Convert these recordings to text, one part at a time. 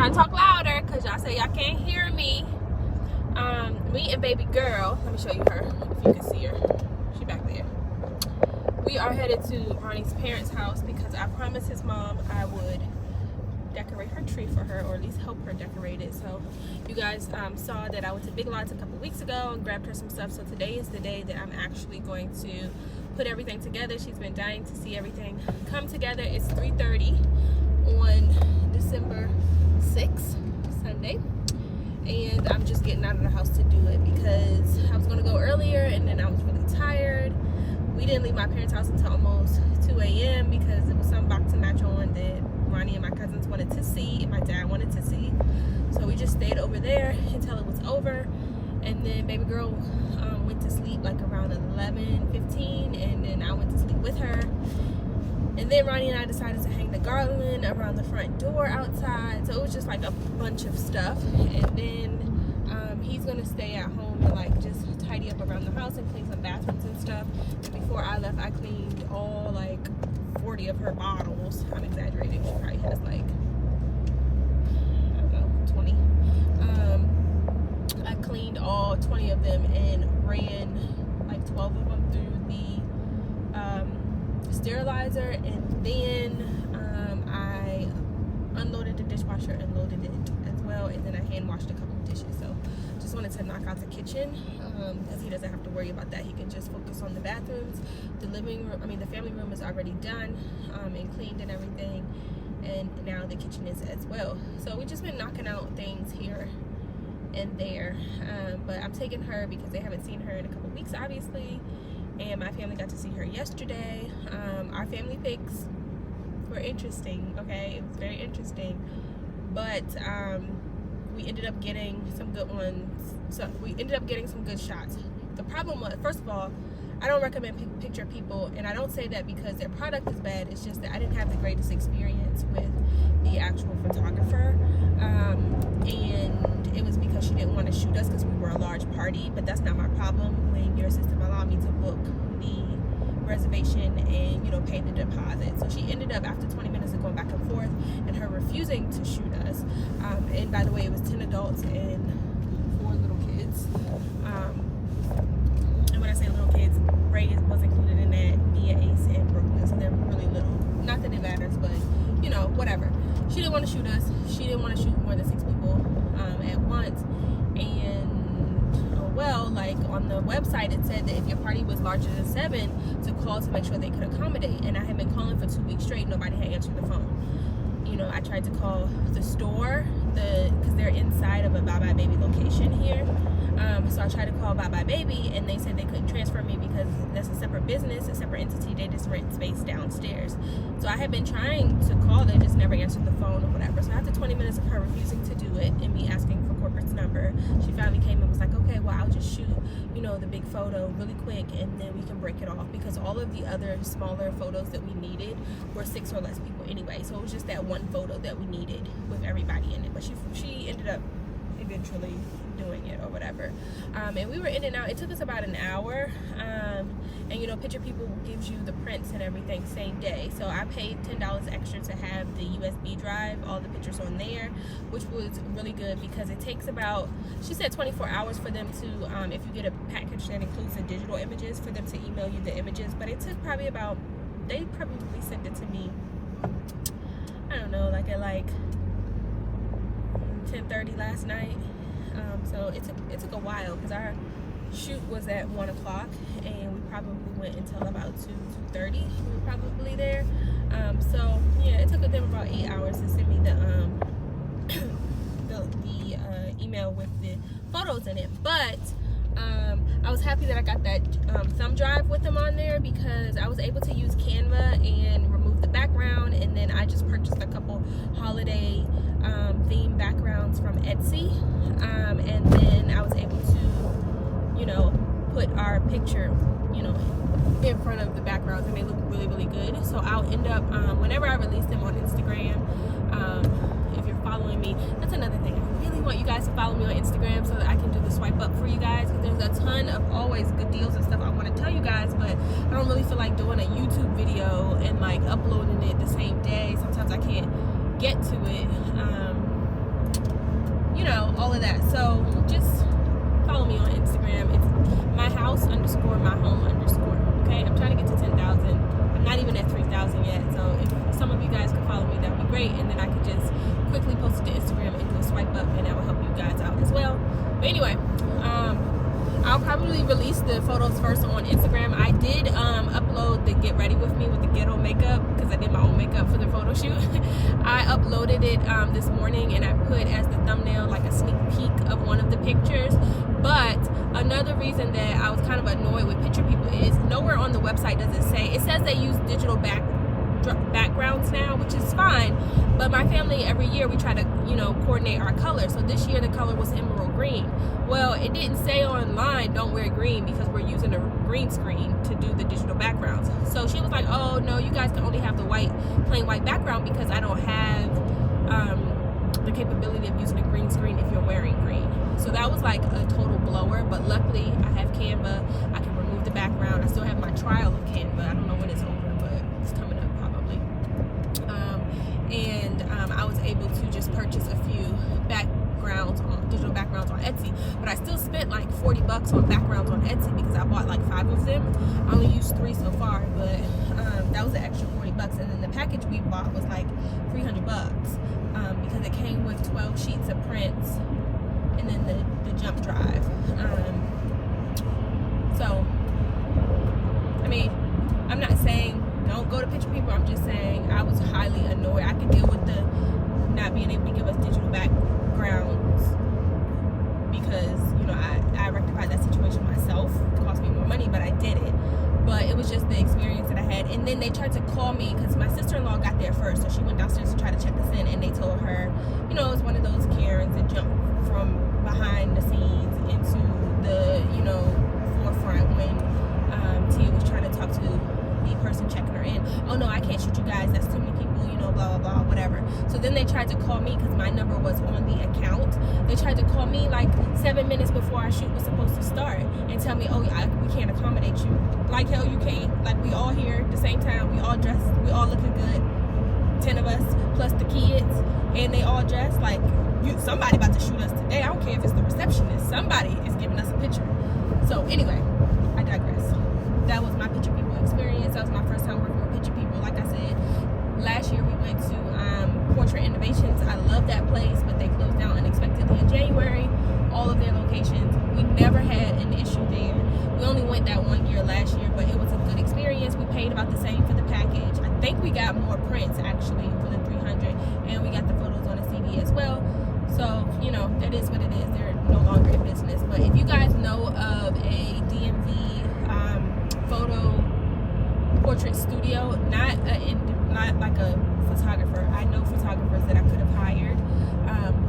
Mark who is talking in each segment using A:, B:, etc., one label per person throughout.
A: trying to talk louder because y'all say y'all can't hear me. Me and baby girl, let me show you her if you can see her. She back there. We are headed to Ronnie's parents' house because I promised his mom I would decorate her tree for her, or at least help her decorate it. So you guys saw that I went to Big Lots a couple weeks ago and grabbed her some stuff. So today is the day that I'm actually going to put everything together. She's been dying to see everything come together. It's 3:30 on December 6th, Sunday. And I'm just getting out of the house to do it because I was going to go earlier and then I was really tired. We didn't leave my parents' house until almost 2 a.m. because there was some boxing match on that Ronnie and my cousins wanted to see and my dad wanted to see. So we just stayed over there until it was over. And then baby girl went to sleep like around 11:15, and then I went to sleep with her. And then Ronnie and I decided to hang the garland around the front door outside. So it was just like a bunch of stuff. And then he's gonna stay at home and like just tidy up around the house and clean some bathrooms and stuff. And before I left, I cleaned all like 40 of her bottles. I'm exaggerating. She probably has like, I don't know, 20. I cleaned all 20 of them and ran like 12 of them through the sterilizer, and then I unloaded the dishwasher and loaded it as well, and then I hand washed a couple of dishes. So just wanted to knock out the kitchen because he doesn't have to worry about that. He can just focus on the bathrooms. The living room, the family room is already done and cleaned and everything, and now the kitchen is as well. So we've just been knocking out things here and there, but I'm taking her because they haven't seen her in a couple weeks, obviously. And my family got to see her yesterday. Our family pics were interesting, okay? It was very interesting. But we ended up getting some good ones. So we ended up getting some good shots. The problem was, first of all, I don't recommend picture people, and I don't say that because their product is bad. It's just that I didn't have the greatest experience with the actual photographer. And it was because she didn't want to shoot us because we were a large party, but that's not my problem when your system allowed me to book the reservation and, you know, pay the deposit. So she ended up, after 20 minutes of going back and forth and her refusing to shoot us, and by the way, it was 10 adults and 4 little kids. And when I say little kids, Ray was included in that, Mia, Ace, and Brooklyn, so they're really little. Not that it matters, but, you know, whatever. She didn't want to shoot us. She didn't want to shoot more than 6 people at once. And well, like on the website it said that if your party was larger than 7, to call to make sure they could accommodate. And I had been calling for 2 weeks straight. Nobody had answered the phone. You know, I tried to call the store, because they're inside of a Bye Bye Baby location here. So I tried to call Bye Bye Baby, and they said they couldn't transfer me because that's a separate business, a separate entity. They just rent space downstairs. So I had been trying to call, they just never answered the phone or whatever. So after 20 minutes of her refusing to do it and me asking for corporate's number, she finally came and was like, okay, well, I'll just shoot, you know, the big photo really quick and then we can break it off, because all of the other smaller photos that we needed were 6 or less people anyway. So it was just that one photo that we needed with everybody in it. But she ended up eventually doing it or whatever, and we were in and out. It took us about an hour, and you know, Picture People gives you the prints and everything same day. So I paid $10 extra to have the USB drive, all the pictures on there, which was really good because it takes about, she said 24 hours for them to, if you get a package that includes the digital images, for them to email you the images. But it took probably about, they probably sent it to me, I don't know, like at like 10:30 last night. So it took a while because our shoot was at 1 o'clock and we probably went until about 2:30. We were probably there. So yeah, it took them about 8 hours to send me the email with the photos in it. But I was happy that I got that thumb drive with them on there, because I was able to use Canva and remove the background, and then I just purchased a couple holiday theme backgrounds from Etsy, and then I was able to, you know, put our picture, you know, in front of the backgrounds, and they look really, really good. So I'll end up, whenever I release them on Instagram, if you're following me, that's another thing. I really want you guys to follow me on Instagram so that I can do the swipe up for you guys, because there's a ton of always good deals and stuff I want to tell you guys, but I don't really feel like doing a YouTube video and like uploading it the same day. Sometimes I can't get to it. that. So just follow me on Instagram. It's myhouse_myhome_. Okay, I'm trying to get to 10,000. I'm not even at 3,000 yet. So if some of you guys could follow me, that would be great. And then I could just quickly post it to Instagram and do a swipe up, and that will help you guys out as well. But anyway, I'll probably release the photos first on Instagram. I did upload the get ready with me with the ghetto makeup because I did my own makeup for the photo shoot. I uploaded it this morning, and I put as the thumbnail like a sneak peek of one of the pictures. But another reason that I was kind of annoyed with picture people is nowhere on the website does it say. It says they use digital backgrounds now, which is fine, but my family every year we try to coordinate our color. So this year the color was emerald green. Well, it didn't say online don't wear green because we're using a green screen to do the digital backgrounds. So she was like, oh no, you guys can only have the plain white background because I don't have the capability of using a green screen if you're wearing green. So that was like a total blower, but luckily I have Canva. I can remove the background. I still have my trial of Canva. I don't know when it's over, but it's coming up probably. I was able to just purchase a few digital backgrounds on Etsy, but I still spent like $40 on backgrounds on Etsy because I bought like 5 of them. I only used 3 so far, but that was an extra $40. And then the package we bought was like $300 because it came with 12 sheets of prints and then the jump drive. So I mean, I'm not saying don't go to picture people. I'm just saying I was highly annoyed. I could deal with the not being able to give us digital backgrounds because I rectified that situation myself. It cost me more money, but I did it. But it was just the experience that I had. And then they tried to call me because my sister-in-law got there first, so she went downstairs to try to check us in, and they told her, it was one of those Karens that jumped from behind the scenes into the forefront when Tia was trying to talk to the person checking her in. Oh no, I can't shoot you guys, that's too many people, blah blah blah, whatever. So then they tried to call me because my number was on the account. They tried to call me like 7 minutes before our shoot was supposed to start and tell me, oh yeah, we can't accommodate you. Like hell you can't. Like we all here at the same time, we all dressed, we all looking good, 10 of us plus the kids, and they all dressed like somebody about to shoot us today. I don't care if it's the receptionist, somebody is giving us a picture. So anyway, I digress. That was my picture people experience. That was my first time working with picture people. Like I said, last year we went to Portrait Innovations. I love that place, but they closed down unexpectedly in January. All of their locations. We never had an issue there. We only went that one year last year, but it was a good experience. We paid about the same for the package. I think we got more prints actually for the 300, and we got the photos on a CD as well. So, that is what it is. They're no longer in business. But if you guys know of a DMV photo portrait studio, not like a photographer. I know photographers that I could have hired,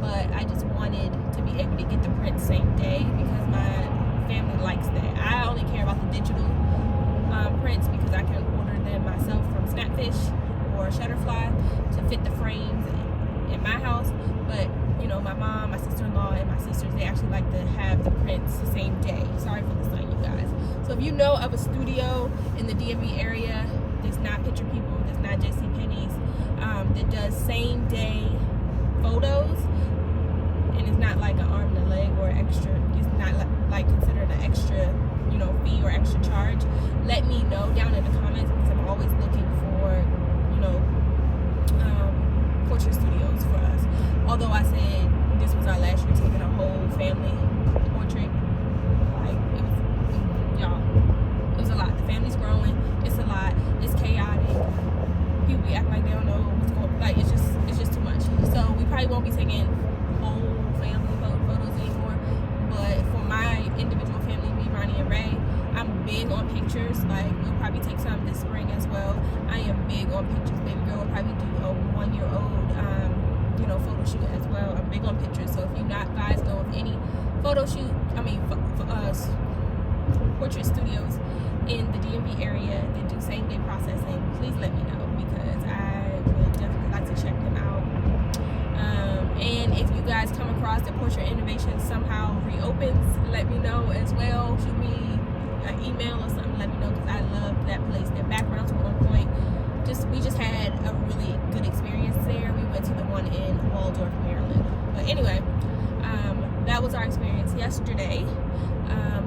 A: but I just wanted to be able to get the print same day because my family likes that. I only care about the digital prints because I can order them myself from Snapfish or Shutterfly to fit the frames in my house. But my mom, my sister-in-law, and my sisters, they actually like to have the prints the same day. Sorry for the sun, you guys. So if you know of a studio in the DMV area that's not Picture People, that's not JCPenney's, that does same day photos, and it's not like an arm and a leg or extra, it's not like considered an extra fee or extra charge, let me know down in the comments because I'm always looking for portrait studios for us. Although I said this was our last year taking a whole family portrait, like it was a lot. The family's growing, it's a lot, it's chaotic, people be acting like they don't know what's going on, like it's just too much. So we probably won't be taking whole family photos anymore, but for my individual family, me, Ronnie and Ray, I'm big on pictures. Like we'll probably take some this spring as well. I am big on pictures. Baby girl will probably do a 1-year-old photo shoot as well. I'm big on pictures. So if you guys know of any portrait studios in the DMV area that do same day processing, please let me know because I would definitely like to check them out. And if you guys come across the Portrait Innovation somehow reopens, let me know as well. Shoot me an email or something, let me know because I love that place. Their backgrounds were on point. We just had a really good experience there. We went to the one in Waldorf, Maryland. But anyway, that yesterday,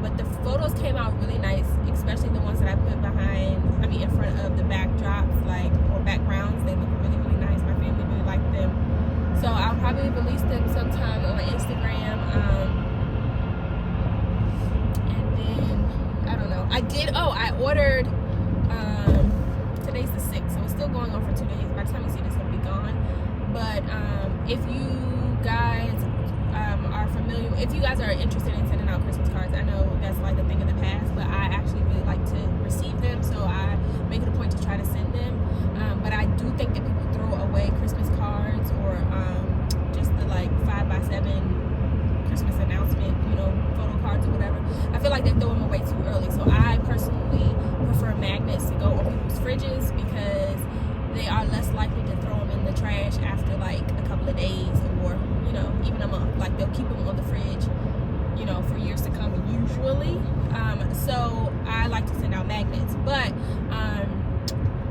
A: but the photos came out really nice, especially the ones that I put in front of the backdrops, or backgrounds. They look really, really nice. My family really liked them. So I'll probably release them sometime on Instagram. And then, I don't know. I ordered, today's the 6th, so it's still going on for 2 days. By the time you see this, it'll be gone. But if you guys are familiar, if you guys are interested in sending out Christmas cards, I know that's like a thing of the past, but I actually really like to receive them, so I make it a point to try to send them. But I do think that people throw away Christmas cards or just the 5x7 Christmas announcement, photo cards or whatever. I feel like they throw them away too early. So I personally prefer magnets to go on people's fridges because they are less likely to throw them in the trash after a couple of days or even a month. They'll keep them on the fridge for years to come usually. So I like to send out magnets. But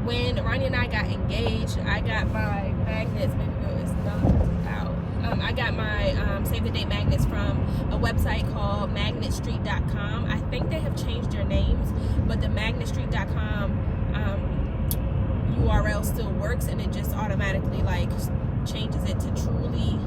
A: when Ronnie and I got engaged, I got my magnets. Baby girl is knocked out. I got my save the date magnets from a website called magnetstreet.com. I think they have changed their names, but the magnetstreet.com URL still works, and it just automatically changes it to Truly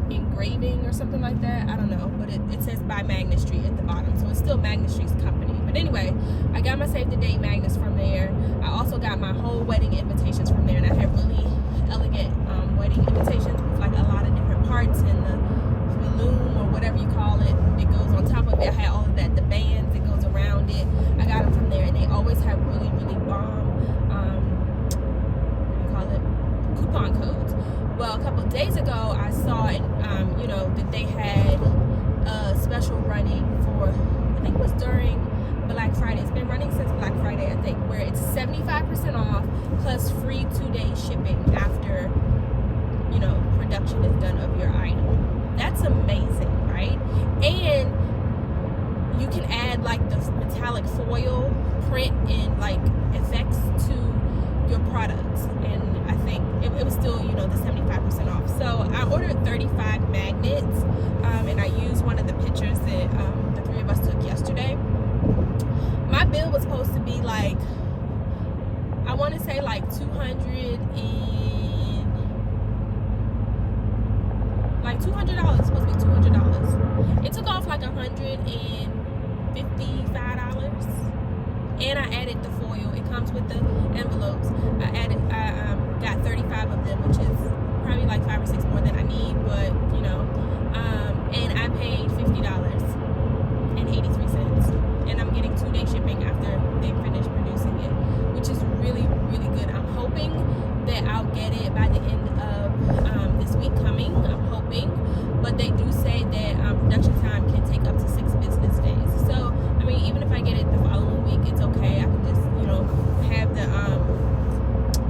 A: Engraving or something like that. I don't know, but it says by Magnet Street at the bottom, so it's still Magnet Street's company. But anyway, I got my save the date magnets from there. I also got my whole wedding invitations from there, and I have really elegant wedding invitations with a lot of different parts and the balloon or whatever you call it. It goes on top of it. I had all of that, the bands that goes around it. I got them from there, and they always have really, really bomb coupon codes. Well, a couple of days ago, I saw that they had a special running for, I think it was during Black Friday. It's been running since Black Friday, I think, where it's 75% off plus free 2-day shipping after production is done of your item. That's amazing, right? And you can add the metallic foil print and effects to your products, and I think it was still the 75% off. So I ordered 35 magnets, and I used one of the pictures that the three of us took yesterday. My bill was supposed to be I want to say $200. It's supposed to be $200. It took off $155, and I added the foil. It comes with the envelopes. I got 35 of them, which is probably 5 or 6 more than I need, but and I paid $50.83, and I'm getting 2-day shipping after they finish producing it, which is really, really good. I'm hoping that I'll get it by the end of this week coming. I'm hoping, but they do say that production time can take up to 6 business days. So even if I get it the following week, it's okay. I can just have the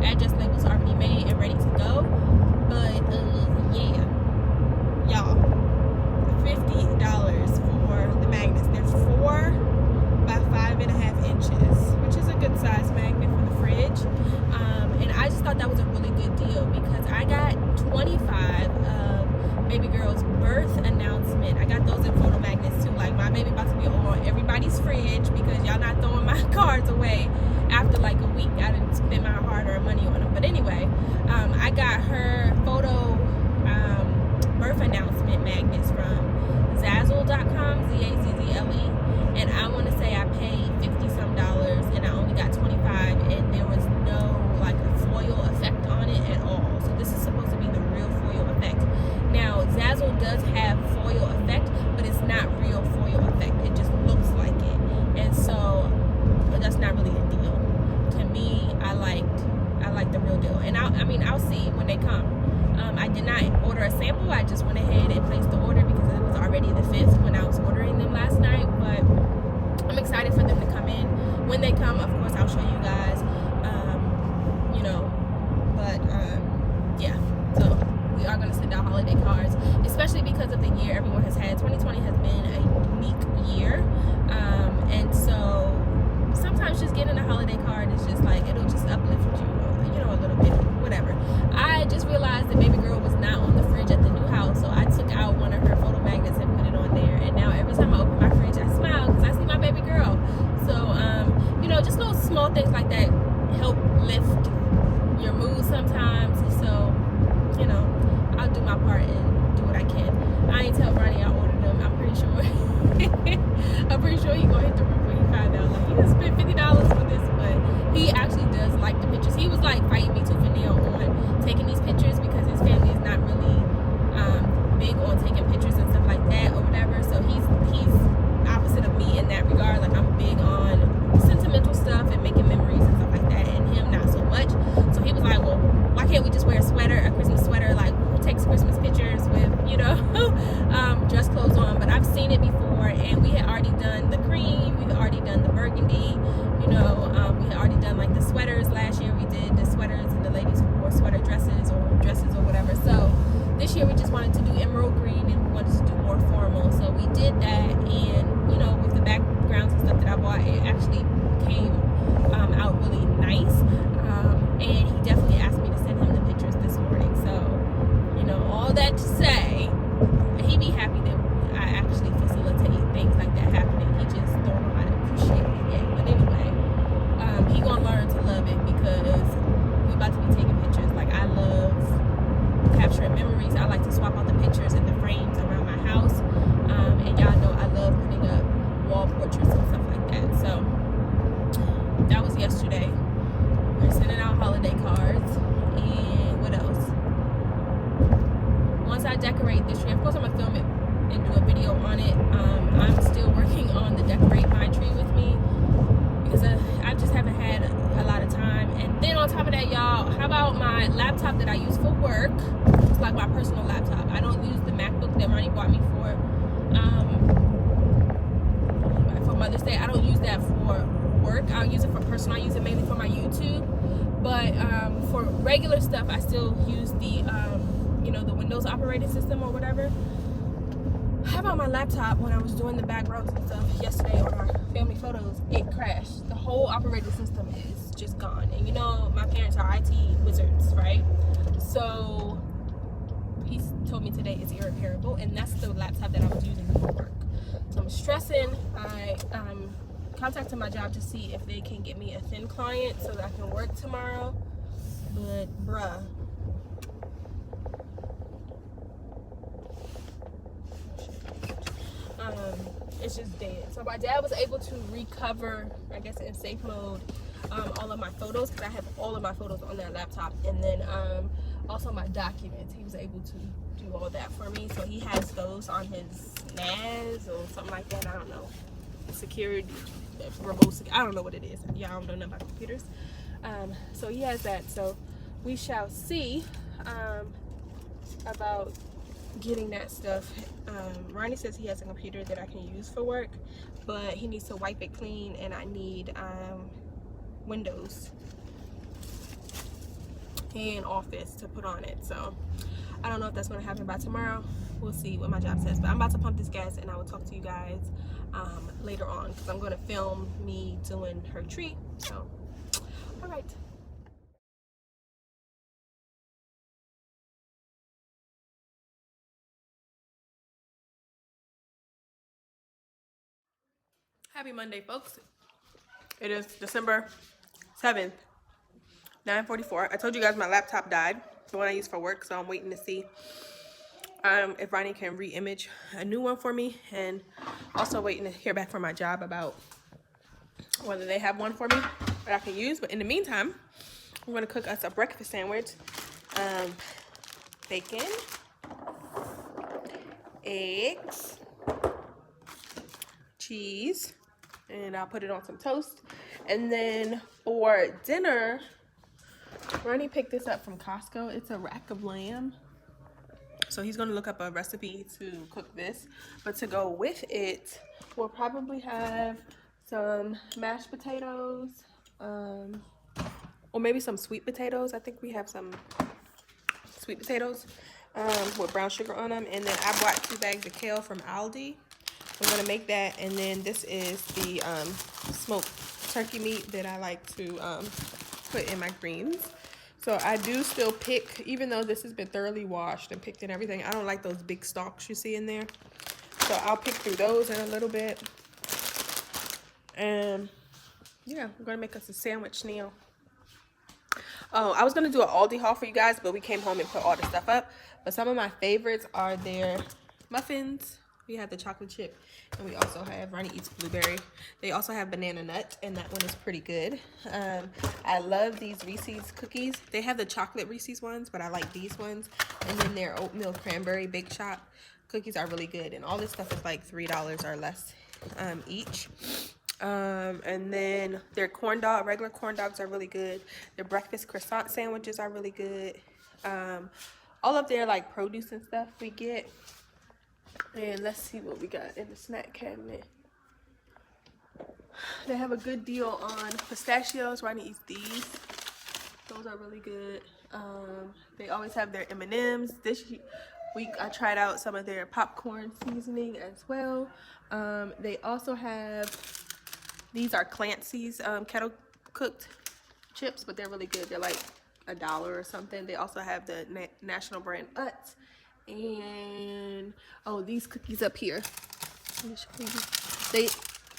A: address labels already made and ready to go. But yeah, y'all, $50 for the magnets. They're 4 by 5.5 inches, which is a good size magnet for the fridge. And I just thought that was a really good deal because I got 25 of baby girl's birth announcement. I got those in photo magnets too. My baby about to be on everybody's fridge because y'all not throwing my cards away after a week. I didn't spend my hard-earned money on them. But anyway, I got her photo birth announcement magnets from Zazzle.com, Z-A-Z-Z-L-E, and I want to say I paid $50-some, and I only got 25, and there was no a foil effect on it at all. So this is supposed to be the real foil effect. Now, Zazzle does have foil effect, but it's not real foil effect. It just looks like it, and so that's not really a deal. To me, I like the real deal, and I'll see when they come. I did not order a sample. I just went ahead and placed the order because it was already the 5th when I was ordering them last night. But I'm excited for them to come in. When they come, of course, I'll show you guys. Yeah. So we are going to send out holiday cards, especially because of the year everyone has had. 2020 has been a unique year, and so sometimes just getting a holiday card is just it'll just uplift you, a little bit, whatever. I just realized that baby girl was not on the fridge at the new house, so I took out one of her photo magnets and put it on there, little things like that help lift your mood sometimes. So, you know, I'll do my part and do what I can. I ain't tell Ronnie I ordered them. I'm pretty sure I'm pretty sure he gonna hit the roof when he find out like you just spent $50 for this. But he actually does like the pictures. He was like fighting me tooth and nail on taking these pictures because his family is not really big on taking pictures and stuff like that or whatever. So he's opposite of me in that regard. Like, I'm big on sentimental stuff and making memories and stuff like that, and him not so much. So he was like, well, why can't we just wear a sweater, a Christmas sweater? Like, who takes Christmas pictures with, you know, dress clothes on? But I've seen it before, and we had already done the cream, we had already done the burgundy, you know, we had already done like the sweaters. Last year we did the sweaters and the ladies who wore sweater dresses or whatever. So this year we just wanted to do emerald green, and we wanted to do more formal. So we did that, and you know, with the backgrounds and stuff that I bought, it actually came out really nice. And he definitely asked me to send him the pictures this morning. So, you know, all that to say, he be happy that I actually facilitate things like that happening. He just don't know how to appreciate it yet. But anyway, he gonna learn to love it because we about to be taking pictures. Like, I love capturing memories. I like to swap out the pictures and the frames around my house. And y'all know I love putting up wall portraits and stuff like that. So that was yesterday. We're sending out holiday cards. And what else? Once I decorate this tree, of course I'm gonna film it and do a video on it. I'm still working on the decorate my tree with me because I just haven't had a lot of time. And then on top of that, y'all, how about my laptop that I use for work? It's like my personal laptop. I don't use the MacBook that Ronnie bought me for Mother's Day. I don't use that for work. I'll use it for personal. I use it mainly for my YouTube. But for regular stuff, I still use the you know, the Windows operating system or whatever. How about my laptop? When I was doing the backgrounds and stuff yesterday on my family photos, it crashed. The whole operating system is just gone. And you know, my parents are IT wizards, right? So he told me today it's irreparable, and that's the laptop that I was using for work. So I'm stressing. I contacted my job to see if they can get me a thin client so that I can work tomorrow. But bruh, it's just dead. So my dad was able to recover, I guess in safe mode, all of my photos, because I have all of my photos on that laptop, and then also my documents. He was able to do all that for me. So he has those on his NAS or something like that. I don't know. Security, remote, I don't know what it is. Y'all don't know nothing about computers. So he has that. So we shall see about getting that stuff. Ronnie says he has a computer that I can use for work, but he needs to wipe it clean, and I need Windows and Office to put on it. So I don't know if that's going to happen by tomorrow. We'll see what my job says, but I'm about to pump this gas, and I will talk to you guys later on, because I'm going to film me doing her tree. So all right. Happy Monday, folks. It is December 7th, 9:44. I told you guys my laptop died, the one I use for work, so I'm waiting to see if Ronnie can re-image a new one for me, and also waiting to hear back from my job about whether they have one for me that I can use. But in the meantime, I'm going to cook us a breakfast sandwich. Bacon, eggs, cheese, and I'll put it on some toast. And then for dinner, Ronnie picked this up from Costco. It's a rack of lamb. So he's going to look up a recipe to cook this. But to go with it, we'll probably have some mashed potatoes, or maybe some sweet potatoes. I think we have some sweet potatoes with brown sugar on them. And then I bought 2 bags of kale from Aldi. I'm going to make that. And then this is the smoked turkey meat that I like to put in my greens. So I do still pick, even though this has been thoroughly washed and picked and everything, I don't like those big stalks you see in there. So I'll pick through those in a little bit. And yeah, we're gonna make us a sandwich now. Oh, I was gonna do an Aldi haul for you guys, but we came home and put all the stuff up. But some of my favorites are their muffins. We have the chocolate chip, and we also have Ronnie eats blueberry. They also have banana nut, and that one is pretty good. I love these Reese's cookies. They have the chocolate Reese's ones, but I like these ones. And then their oatmeal cranberry bake shop cookies are really good, and all this stuff is like $3 or less each. And then their regular corn dogs are really good. Their breakfast croissant sandwiches are really good. All of their like produce and stuff we get. And let's see what we got in the snack cabinet. They have a good deal on pistachios. Ronnie eats these. Those are really good. They always have their M&Ms. This week I tried out some of their popcorn seasoning as well. They also have, these are Clancy's kettle cooked chips, but they're really good. They're like $1 or something. They also have the national brand Utz. And oh, these cookies up here, let me show you. They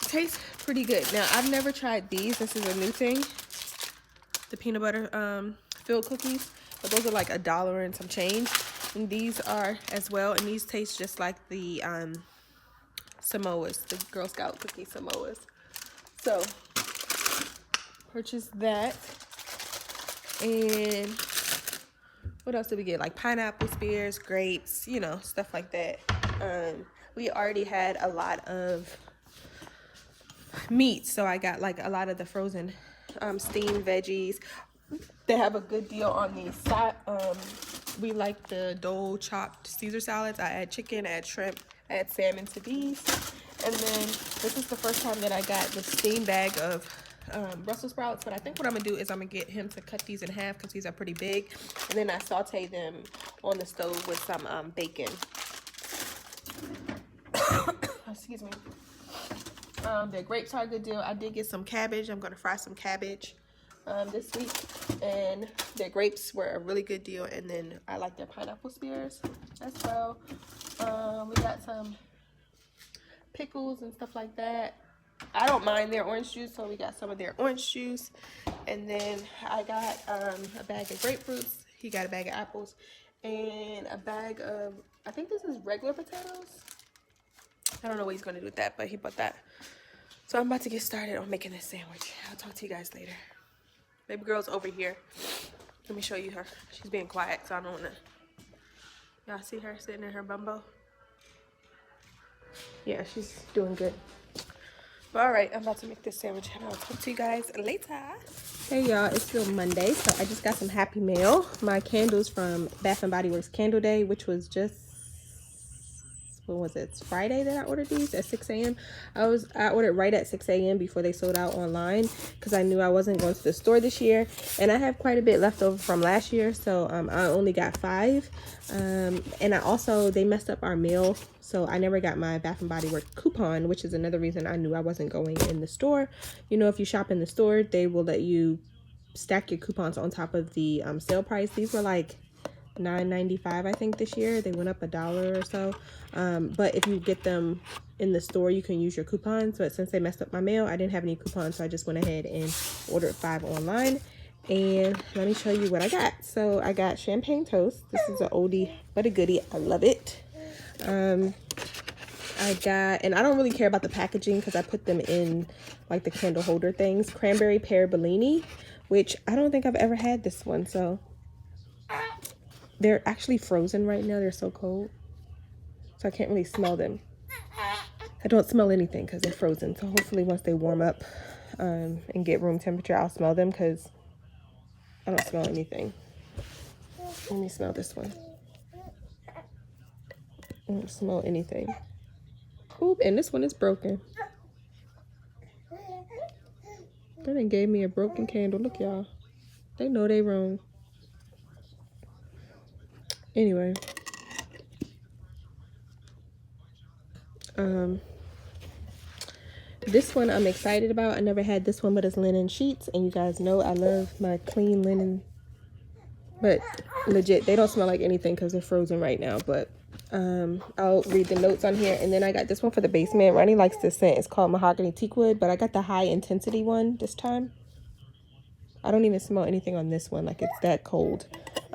A: taste pretty good. Now I've never tried these. This is a new thing, the peanut butter filled cookies, but those are like $1 and some change. And these are as well, and these taste just like the Samoas, the Girl Scout cookie Samoas. So purchase that. And what else did we get? Like pineapple spears, grapes, you know, stuff like that. We already had a lot of meat, so I got like a lot of the frozen steamed veggies. They have a good deal on these. We like the Dole chopped Caesar salads. I add chicken, add shrimp, add salmon to these. And then this is the first time that I got the steamed bag of Brussels sprouts, but I think what I'm gonna do is I'm gonna get him to cut these in half because these are pretty big, and then I saute them on the stove with some bacon. Excuse me. The grapes are a good deal. I did get some cabbage. I'm gonna fry some cabbage this week, and their grapes were a really good deal. And then I like their pineapple spears as well. We got some pickles and stuff like that. I don't mind their orange juice, so we got some of their orange juice. And then I got a bag of grapefruits. He got a bag of apples and a bag of, I think this is regular potatoes. I don't know what he's gonna do with that, but he bought that. So I'm about to get started on making this sandwich. I'll talk to you guys later. Baby girl's over here. Let me show you her. She's being quiet, so I don't wanna. Y'all see her sitting in her bumbo? Yeah, she's doing good. All right, I'm about to make this sandwich and I'll talk to you guys later. Hey y'all, it's still Monday, so I just got some happy mail. My candles from Bath and Body Works Candle Day, which was just, when was it? It's Friday that I ordered these at 6 a.m. I ordered right at 6 a.m. before they sold out online because I knew I wasn't going to the store this year, and I have quite a bit left over from last year, so I only got 5. And I also, they messed up our mail, so I never got my Bath and Body Works coupon, which is another reason I knew I wasn't going in the store. You know, if you shop in the store, they will let you stack your coupons on top of the sale price. These were like $9.95 I think this year. They went up $1 or so. But if you get them in the store, you can use your coupons. But since they messed up my mail, I didn't have any coupons, so I just went ahead and ordered 5 online. And let me show you what I got. So I got champagne toast. This is an oldie but a goodie. I love it. I got, and I don't really care about the packaging because I put them in like the candle holder things, cranberry pear Bellini, which I don't think I've ever had this one. So they're actually frozen right now. They're so cold, so I can't really smell them. I don't smell anything because they're frozen. So hopefully once they warm up and get room temperature, I'll smell them because I don't smell anything. Let me smell this one. I don't smell anything. Oop, and this one is broken. They done gave me a broken candle. Look, y'all. They know they wrong. Anyway. This one I'm excited about. I never had this one, but it's linen sheets. And you guys know I love my clean linen. But legit, they don't smell like anything because they're frozen right now. But I'll read the notes on here. And then I got this one for the basement. Ronnie likes this scent. It's called Mahogany Teakwood, but I got the high intensity one this time. I don't even smell anything on this one. Like, it's that cold.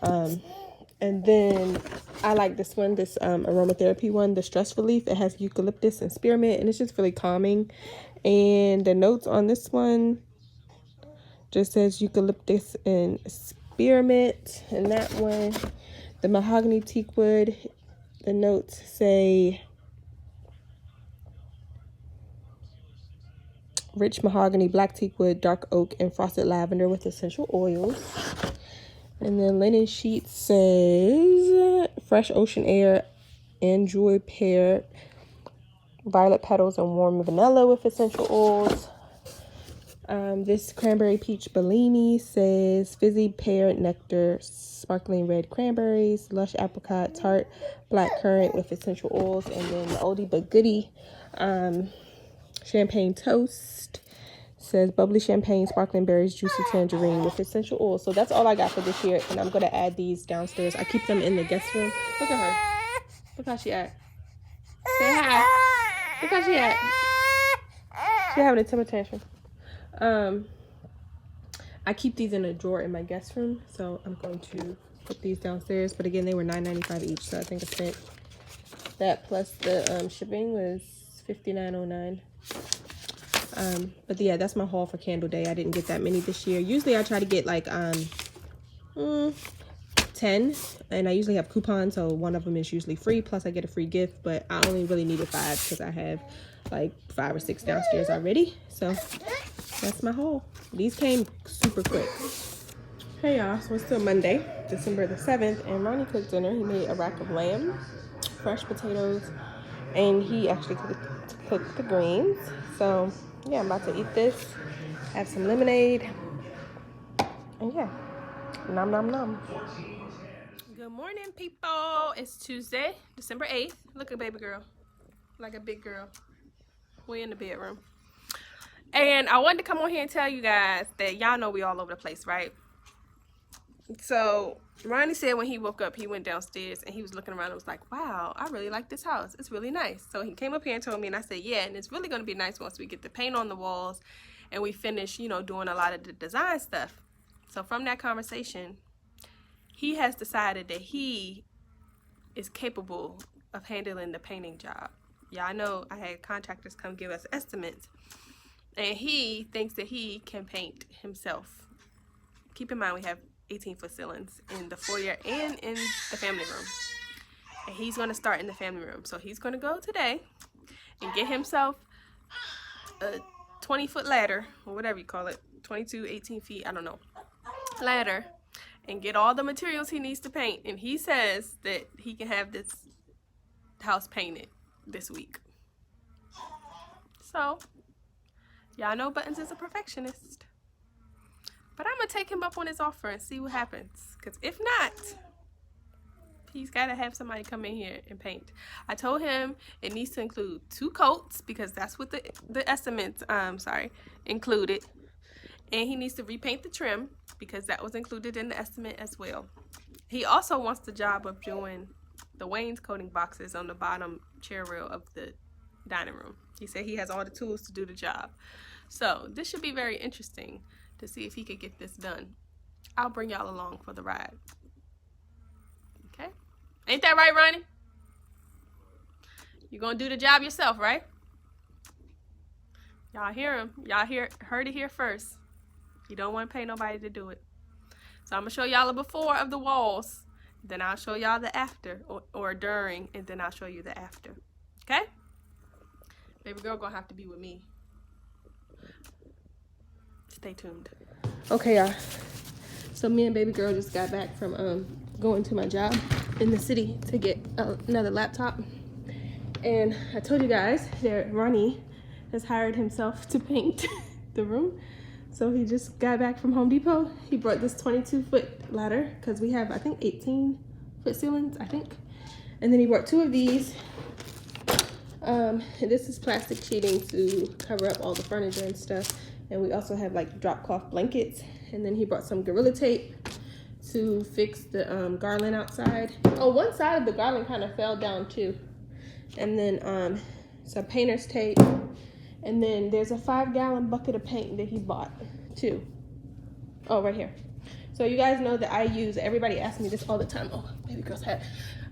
A: And then I like this one, this aromatherapy one, the stress relief. It has eucalyptus and spearmint, and it's just really calming. And the notes on this one just says eucalyptus and spearmint. And that one, the mahogany teakwood, the notes say rich mahogany, black teakwood, dark oak, and frosted lavender with essential oils. And then linen sheet says fresh ocean air, enjoy pear, violet petals, and warm vanilla with essential oils. This cranberry peach Bellini says fizzy pear nectar, sparkling red cranberries, lush apricot, tart, black currant with essential oils. And then the oldie but goodie champagne toast says bubbly champagne, sparkling berries, juicy tangerine with essential oils. So that's all I got for this year, and I'm gonna add these downstairs. I keep them in the guest room. Look at her. Look how she at. Say hi. Look how she at. She having a temper tantrum. I keep these in a drawer in my guest room, so I'm going to put these downstairs. But again, they were $9.95 each, so I think I spent that plus the shipping was $59.09. But yeah, that's my haul for Candle Day. I didn't get that many this year. Usually I try to get like 10, and I usually have coupons, so one of them is usually free, plus I get a free gift. But I only really needed 5 because I have like 5 or 6 downstairs already. So that's my haul. These came super quick. Hey y'all, so it's still Monday, December the 7th, and Ronnie cooked dinner. He made a rack of lamb, fresh potatoes, and he actually cooked the greens. So yeah, I'm about to eat this, have some lemonade, and yeah, nom nom nom. Good morning, people. It's Tuesday, December 8th. Look at baby girl, like a big girl. We in the bedroom. And I wanted to come on here and tell you guys that y'all know we all over the place, right? So Ronnie said when he woke up, he went downstairs and he was looking around and was like, wow, I really like this house. It's really nice. So he came up here and told me, and I said, yeah, and it's really going to be nice once we get the paint on the walls and we finish, you know, doing a lot of the design stuff. So from that conversation, he has decided that he is capable of handling the painting job. Y'all know I had contractors come give us estimates, and he thinks that he can paint himself. Keep in mind we have 18-foot ceilings in the foyer and in the family room, and he's going to start in the family room. So he's going to go today and get himself a 20-foot ladder, or whatever you call it, 22, 18 feet, I don't know, ladder, and get all the materials he needs to paint. And he says that he can have this house painted this week. So y'all know Buttons is a perfectionist. But I'm going to take him up on his offer and see what happens. Because if not, he's got to have somebody come in here and paint. I told him it needs to include 2 coats, because that's what the estimates included. And he needs to repaint the trim, because that was included in the estimate as well. He also wants the job of doing the wainscoting boxes on the bottom chair rail of the dining room. He said he has all the tools to do the job. So this should be very interesting to see if he could get this done. I'll bring y'all along for the ride. Okay? Ain't that right, Ronnie? You're gonna do the job yourself, right? Y'all hear him. Y'all heard it here first. You don't want to pay nobody to do it. So I'm gonna show y'all a before of the walls. Then I'll show y'all the after, or during, and then I'll show you the after. Okay? Baby girl gonna have to be with me. Stay tuned. Okay, y'all. So me and baby girl just got back from going to my job in the city to get another laptop. And I told you guys that Ronnie has hired himself to paint the room. So he just got back from Home Depot. He brought this 22-foot ladder, because we have, I think, 18-foot ceilings, I think. And then he brought 2 of these. This is plastic sheeting to cover up all the furniture and stuff. And we also have like drop cloth blankets. And then he brought some Gorilla Tape to fix the garland outside. Oh, one side of the garland kind of fell down too. And then some painter's tape. And then there's a 5-gallon bucket of paint that he bought too. Oh, right here. So you guys know that I use, everybody asks me this all the time. Oh, baby girl's hat.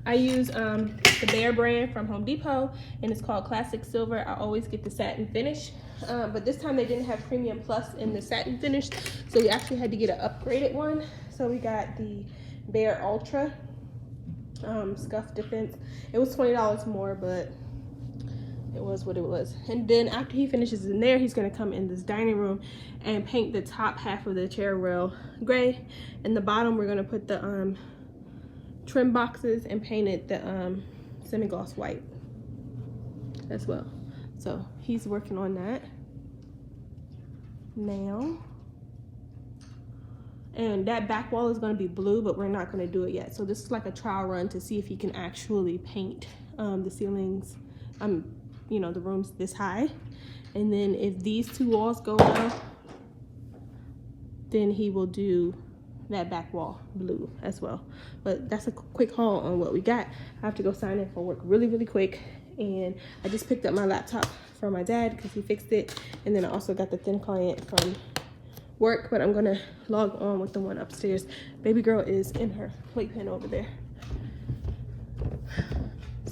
A: I use the Bear brand from Home Depot, and it's called Classic Silver. I always get the satin finish, but this time they didn't have Premium Plus in the satin finish, so we actually had to get an upgraded one. So we got the Bear Ultra Scuff Defense. It was $20 more, but it was what it was. And then after he finishes in there, he's gonna come in this dining room and paint the top half of the chair rail gray, and the bottom we're gonna put the trim boxes and paint it the semi-gloss white as well. So he's working on that now. And that back wall is going to be blue, but we're not going to do it yet. So this is like a trial run to see if he can actually paint the ceilings, you know, the rooms this high. And then if these two walls go well, then he will do that back wall blue as well. But that's a quick haul on what we got. I have to go sign in for work really quick. And I just picked up my laptop from my dad because he fixed it. And then I also got the thin client from work, but I'm gonna log on with the one upstairs. Baby girl is in her playpen over there.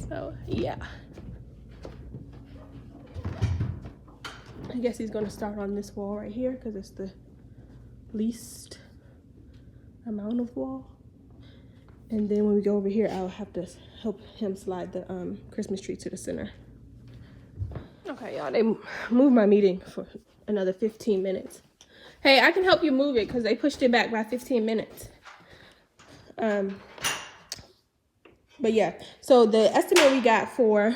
A: So yeah, I guess he's gonna start on this wall right here because it's the least amount of wall. And then when we go over here, I'll have to help him slide the Christmas tree to the center. Okay, y'all, they moved my meeting for another 15 minutes. Hey, I can help you move it because they pushed it back by 15 minutes. But yeah, so the estimate we got for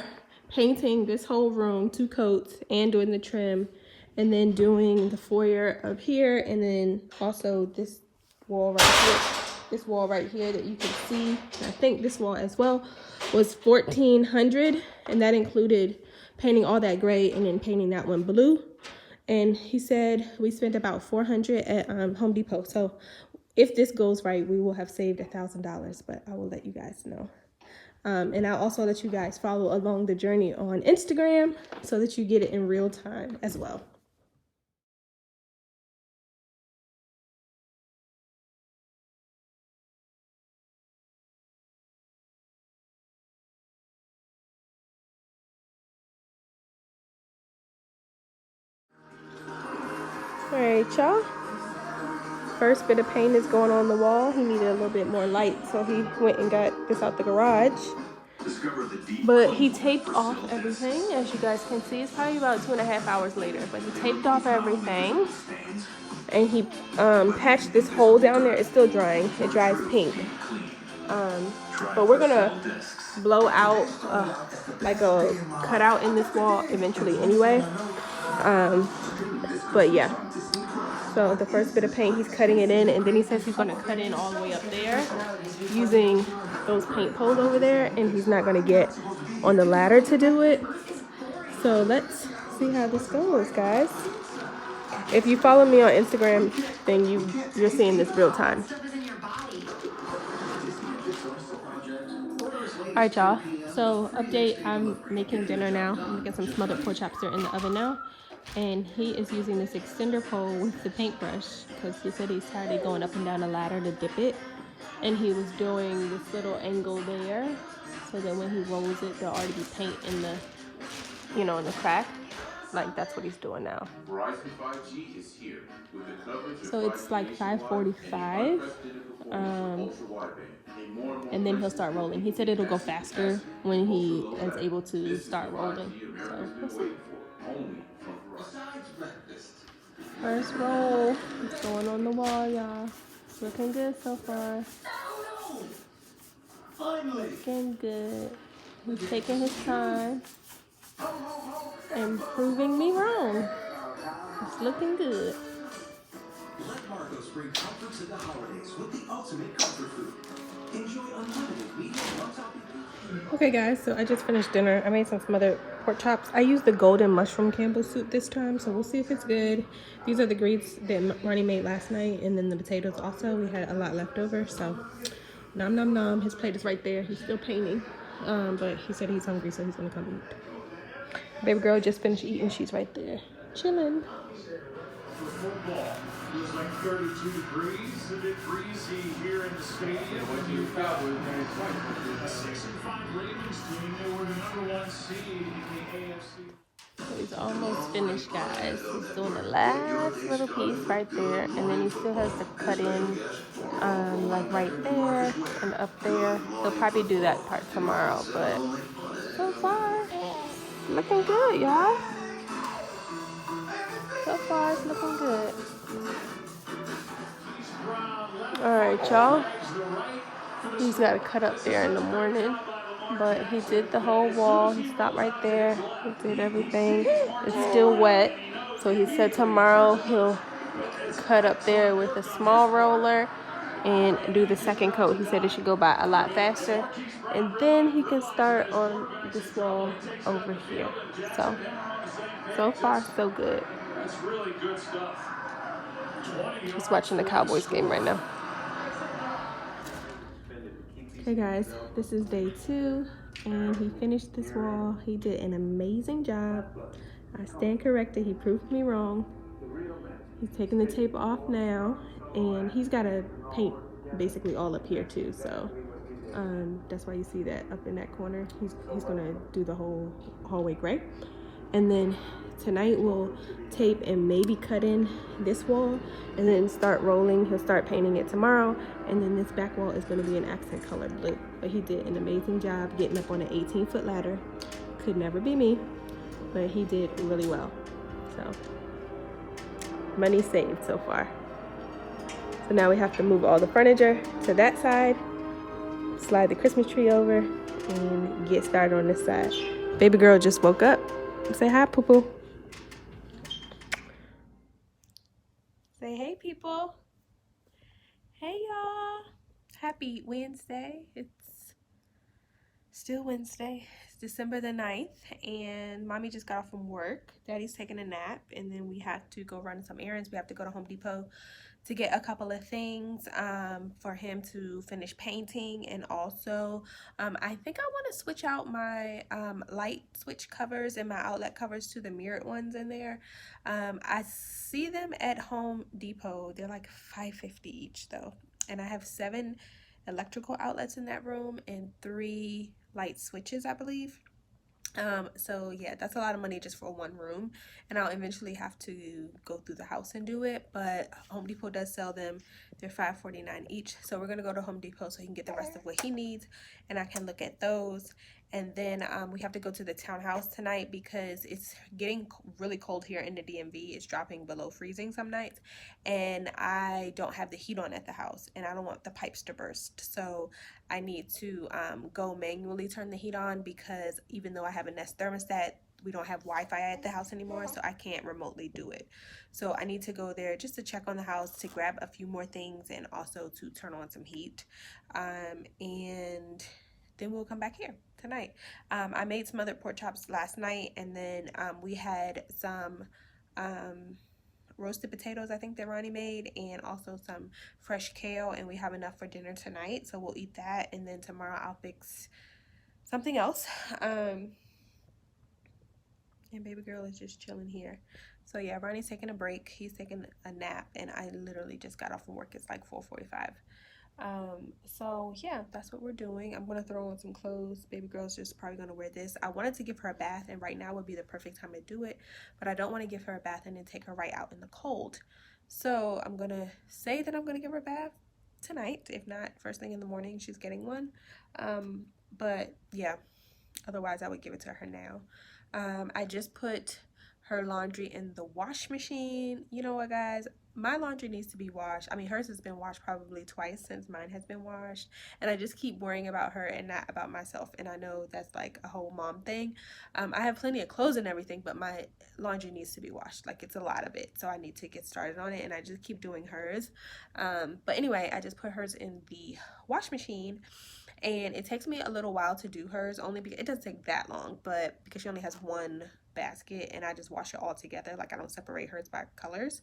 A: painting this whole room, 2 coats, and doing the trim, and then doing the foyer up here, and then also this wall right here, that you can see, I think this wall as well, was $1,400, and that included painting all that gray and then painting that one blue. And he said we spent about $400 at Home Depot. So if this goes right, we will have saved $1,000, but I will let you guys know. And I'll also let you guys follow along the journey on Instagram so that you get it in real time as well. All right, y'all. First bit of paint is going on the wall. He needed a little bit more light, so he went and got this out the garage. But he taped off everything, as you guys can see. It's probably about 2.5 hours later, but he taped off everything. And he patched this hole down there. It's still drying. It dries pink. But we're gonna blow out like a cutout in this wall eventually anyway. But yeah, so the first bit of paint, he's cutting it in, and then he says he's going to cut in all the way up there using those paint poles over there, and he's not going to get on the ladder to do it. So let's see how this goes, guys. If you follow me on Instagram, then you're seeing this real time. All right, y'all. So update, I'm making dinner now. I'm making some smothered pork chops. They're in the oven now. And he is using this extender pole with the paintbrush because he said he's tired of going up and down the ladder to dip it. And he was doing this little angle there so that when he rolls it, there'll already be paint in the, you know, in the crack. Like, that's what he's doing now. So it's like 5:45. And then he'll start rolling. He said it'll go faster when he is able to start rolling. So we'll see. First roll. It's going on the wall, y'all. Looking good so far. Looking good. He's taking his time and proving me wrong. It's looking good.
B: Let Marcos bring comfort to the holidays with the ultimate comfort food. Enjoy unlimited meat on top of
A: Okay guys, so I just finished dinner. I made some smothered pork chops. I used the golden mushroom Campbell soup this time, so we'll see if it's good. These are the greens that Ronnie made last night, and then the potatoes also. We had a lot left over, so nom nom nom. His plate is right there. He's still painting, but he said he's hungry, so he's gonna come eat. Baby girl just finished eating. She's right there, chilling.
C: Football feels like 32 degrees, a bit breezy here in the stadium. When you got a 6-5 Ravens team, they were the #1 seed in the AFC.
A: He's almost finished, guys. He's doing the last little piece right there, and then he still has to cut in, like right there and up there. He'll probably do that part tomorrow, but so far, looking good, y'all. So far, it's looking good. All right, y'all. He's got to cut up there in the morning. But he did the whole wall. He stopped right there. He did everything. It's still wet. So he said tomorrow he'll cut up there with a small roller and do the second coat. He said it should go by a lot faster. And then he can start on this wall over here. So far, so good. He's watching the Cowboys game right now. Okay guys, this is day 2 and he finished this wall. He did an amazing job. I stand corrected. He proved me wrong. He's taking the tape off now, and he's got to paint basically all up here too, so that's why you see that up in that corner. He's gonna do the whole hallway gray, and then tonight we'll tape and maybe cut in this wall and then start rolling. He'll start painting it tomorrow, and then this back wall is going to be an accent color blue. But he did an amazing job getting up on an 18-foot ladder. Could never be me, but he did really well. So money saved so far. So now we have to move all the furniture to that side, slide the Christmas tree over, and get started on this side. Baby girl just woke up. Say hi, poo poo. Say hey, people. Hey, y'all. Happy Wednesday. It's still Wednesday. It's December the 9th, and mommy just got off from work. Daddy's taking a nap, and then we have to go run some errands. We have to go to Home Depot to get a couple of things for him to finish painting, and also I think I want to switch out my light switch covers and my outlet covers to the mirrored ones in there. I see them at Home Depot. They're like $5.50 each though, and I have 7 electrical outlets in that room and 3 light switches, I believe. So yeah, that's a lot of money just for one room, and I'll eventually have to go through the house and do it, but Home Depot does sell them. They're $5.49 each, so we're gonna go to Home Depot so he can get the rest of what he needs, and I can look at those. And then we have to go to the townhouse tonight because it's getting really cold here in the DMV. It's dropping below freezing some nights, and I don't have the heat on at the house, and I don't want the pipes to burst. So I need to go manually turn the heat on, because even though I have a Nest thermostat, we don't have Wi-Fi at the house anymore, so I can't remotely do it. So I need to go there just to check on the house, to grab a few more things, and also to turn on some heat. And then we'll come back here tonight. I made some other pork chops last night, and then we had some roasted potatoes I think that Ronnie made, and also some fresh kale, and we have enough for dinner tonight, so we'll eat that, and then tomorrow I'll fix something else. And baby girl is just chilling here. So yeah, Ronnie's taking a break. He's taking a nap, and I literally just got off from work. It's like 4:45. So yeah, that's what we're doing. I'm gonna throw on some clothes. Baby girl's just probably gonna wear this. I wanted to give her a bath, and right now would be the perfect time to do it, but I don't want to give her a bath and then take her right out in the cold. So I'm gonna say that I'm gonna give her a bath tonight. If not, first thing in the morning she's getting one. But yeah, otherwise I would give it to her now. I just put her laundry in the wash machine. You know what, guys? My laundry needs to be washed. I mean, hers has been washed probably twice since mine has been washed, and I just keep worrying about her and not about myself. And I know that's like a whole mom thing. I have plenty of clothes and everything, but my laundry needs to be washed. Like, it's a lot of it, so I need to get started on it, and I just keep doing hers. But anyway, I just put hers in the wash machine, and it takes me a little while to do hers, only because it doesn't take that long, but because she only has one basket and I just wash it all together, like I don't separate hers by colors.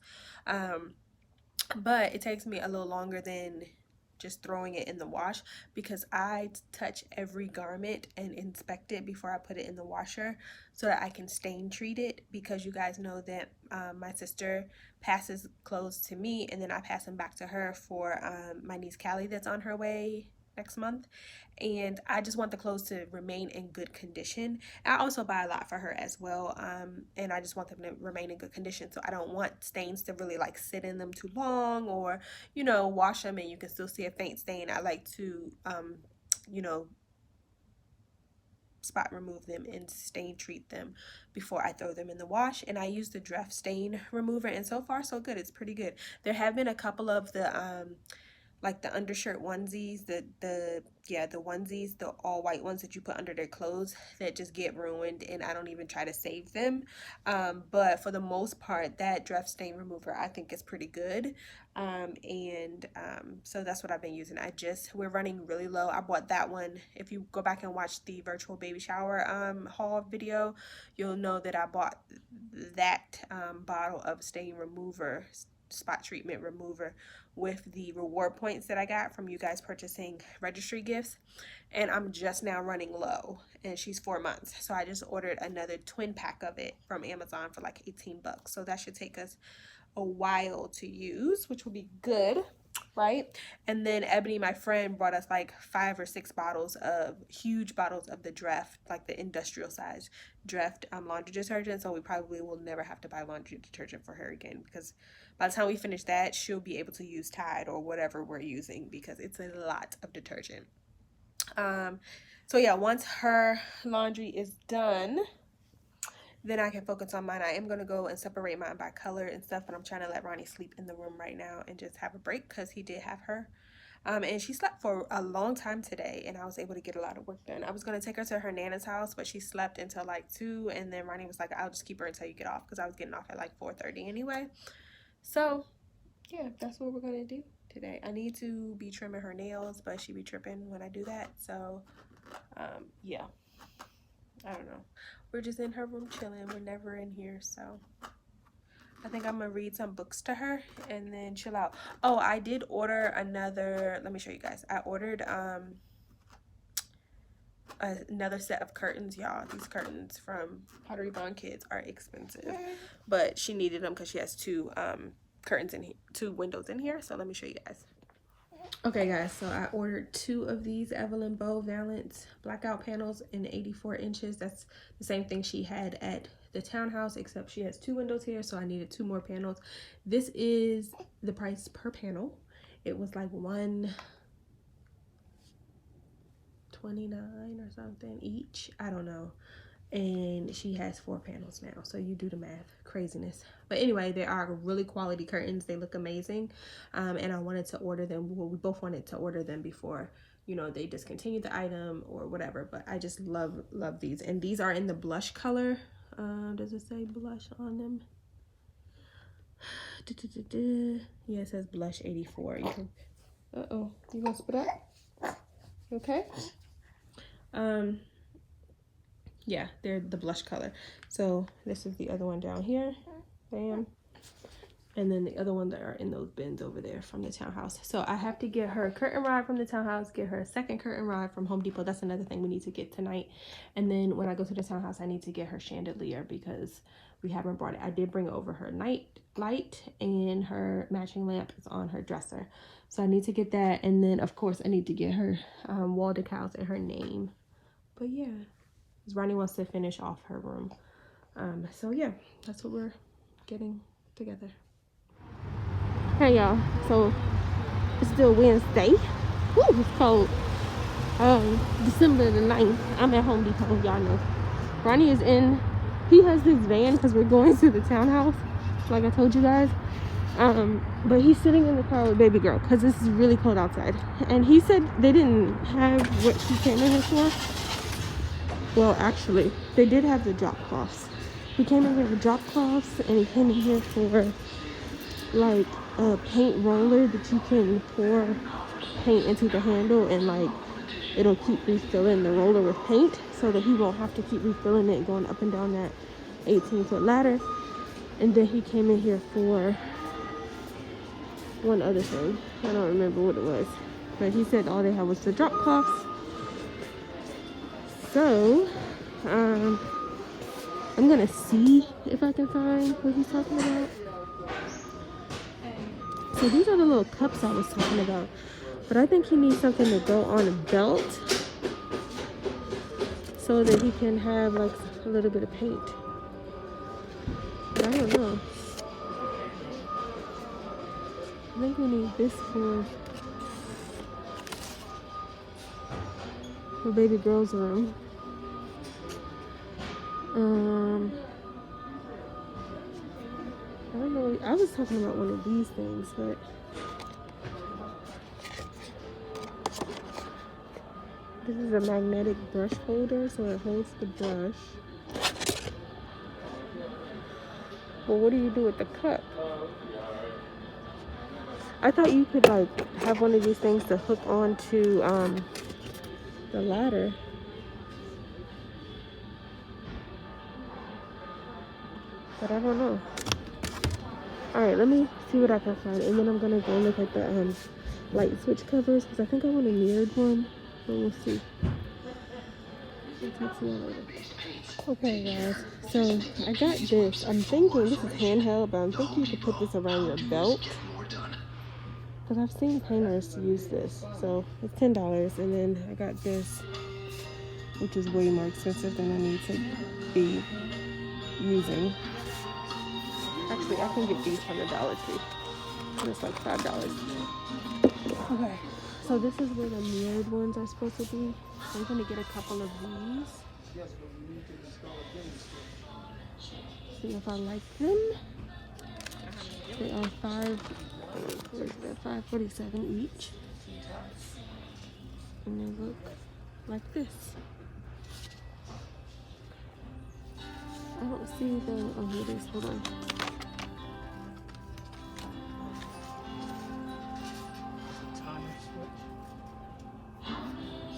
A: But it takes me a little longer than just throwing it in the wash, because I touch every garment and inspect it before I put it in the washer so that I can stain treat it, because you guys know that my sister passes clothes to me and then I pass them back to her for my niece Callie that's on her way next month, and I just want the clothes to remain in good condition. I also buy a lot for her as well, and I just want them to remain in good condition, so I don't want stains to really like sit in them too long, or you know, wash them and you can still see a faint stain. I like to you know, spot remove them and stain treat them before I throw them in the wash. And I use the Dreft stain remover, and so far so good. It's pretty good. There have been a couple of the like the undershirt onesies, the onesies, the all white ones that you put under their clothes, that just get ruined, and I don't even try to save them. But for the most part, that Dreft stain remover I think is pretty good. So that's what I've been using. We're running really low. I bought that one. If you go back and watch the virtual baby shower haul video, you'll know that I bought that bottle of stain remover, spot treatment remover, with the reward points that I got from you guys purchasing registry gifts, and I'm just now running low, and she's 4 months, so I just ordered another twin pack of it from Amazon for like 18 bucks, so that should take us a while to use, which will be good, right? And then Ebony, my friend, brought us like 5 or 6 huge bottles of the Dreft, like the industrial size Dreft laundry detergent, so we probably will never have to buy laundry detergent for her again, because by the time we finish that, she'll be able to use Tide or whatever we're using, because it's a lot of detergent. So yeah, once her laundry is done, then I can focus on mine. I am going to go and separate mine by color and stuff, but I'm trying to let Ronnie sleep in the room right now and just have a break, because he did have her. And she slept for a long time today, and I was able to get a lot of work done. I was going to take her to her Nana's house, but she slept until like 2, and then Ronnie was like, I'll just keep her until you get off, because I was getting off at like 4:30 anyway. So yeah, that's what we're going to do today. I need to be trimming her nails, but she be tripping when I do that. So yeah, I don't know. We're just in her room chilling. We're never in here, so I think I'm gonna read some books to her and then chill out. Oh, I did order another, let me show you guys. I ordered another set of curtains, y'all. These curtains from Pottery Barn Kids are expensive, but she needed them because she has 2 curtains in here, 2 windows in here. So let me show you guys. Okay guys, so I ordered 2 of these Evelyn Bow Valance blackout panels in 84 inches. That's the same thing she had at the townhouse, except she has 2 windows here, so I needed 2 more panels. This is the price per panel. It was like $129 or something each, I don't know. And she has 4 panels now, so you do the math. Craziness. But anyway, they are really quality curtains. They look amazing, and I wanted to order them. Well, we both wanted to order them before, you know, they discontinued the item or whatever. But I just love these, and these are in the blush color. Does it say blush on them? Yeah, it says blush 84. You can, you gonna spit up? Okay. Yeah, they're the blush color. So this is the other one down here. Bam. And then the other ones that are in those bins over there from the townhouse. So I have to get her a curtain rod from the townhouse, get her a second curtain rod from Home Depot. That's another thing we need to get tonight. And then when I go to the townhouse, I need to get her chandelier, because we haven't brought it. I did bring over her night light, and her matching lamp is on her dresser. So I need to get that. And then of course I need to get her wall decals and her name. But yeah, Ronnie wants to finish off her room. So yeah, that's what we're getting together. Hey y'all, so it's still Wednesday. Woo, it's cold. December the 9th. I'm at Home Depot, y'all know. Ronnie is in, he has his van because we're going to the townhouse, like I told you guys. But he's sitting in the car with baby girl because this is really cold outside. And he said they didn't have what she came in here for. Well, actually, they did have the drop cloths. He came in here with drop cloths, and he came in here for like a paint roller that you can pour paint into the handle and like it'll keep refilling the roller with paint so that he won't have to keep refilling it going up and down that 18-foot ladder. And then he came in here for one other thing. I don't remember what it was, but he said all they had was the drop cloths. So I'm gonna see if I can find what he's talking about. So these are the little cups I was talking about, but I think he needs something to go on a belt so that he can have like a little bit of paint. But I don't know. I think we need this for baby girl's room. I don't know. I was talking about one of these things, but this is a magnetic brush holder, so it holds the brush. But what do you do with the cup? I thought you could like have one of these things to hook onto the ladder. But I don't know. Alright, let me see what I can find, and then I'm gonna go look at the light switch covers, because I think I want a mirrored one, but we'll see. I'll talk to you later. Okay guys, so I got this. I'm thinking this is handheld, but I'm thinking you could put this around your belt, because I've seen painters use this. So it's $10, and then I got this, which is way more expensive than I need to be using. Actually, I can get these from the Dollar Tree. It's like $5. Okay, so this is where the mirrored ones are supposed to be. I'm gonna get a couple of these. See if I like them. They are $5.47 each, and they look like this. I don't see the. Oh, here it is. Hold on.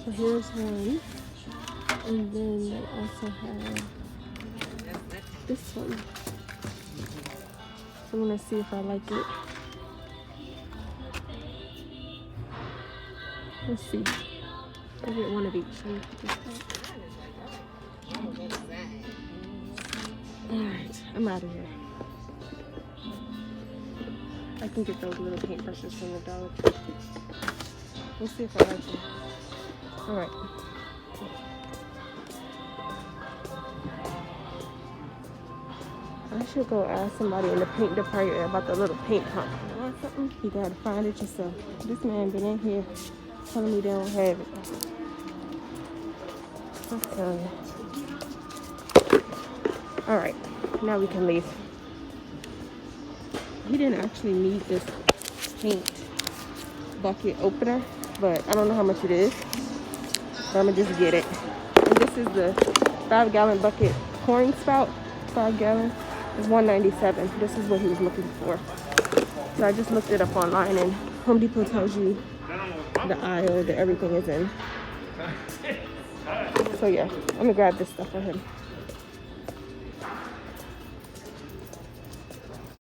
A: So here's one, and then I also have this one. So I'm gonna see if I like it. Let's see. I'll get one of each. Alright, I'm out of here. I can get those little paint brushes from the Dollar Tree. We'll see if I like them. Alright. I should go ask somebody in the paint department about the little paint pump. You want something? You gotta find it yourself. This man been in here telling me they don't have it. I'm telling you. Alright, now we can leave. He didn't actually need this paint bucket opener, but I don't know how much it is. So I'm gonna just get it. And this is the 5-gallon bucket pouring spout. 5 gallon is $1.97. This is what he was looking for. So I just looked it up online, and Home Depot tells you the aisle that everything is in. So yeah, I'm gonna grab this stuff for him.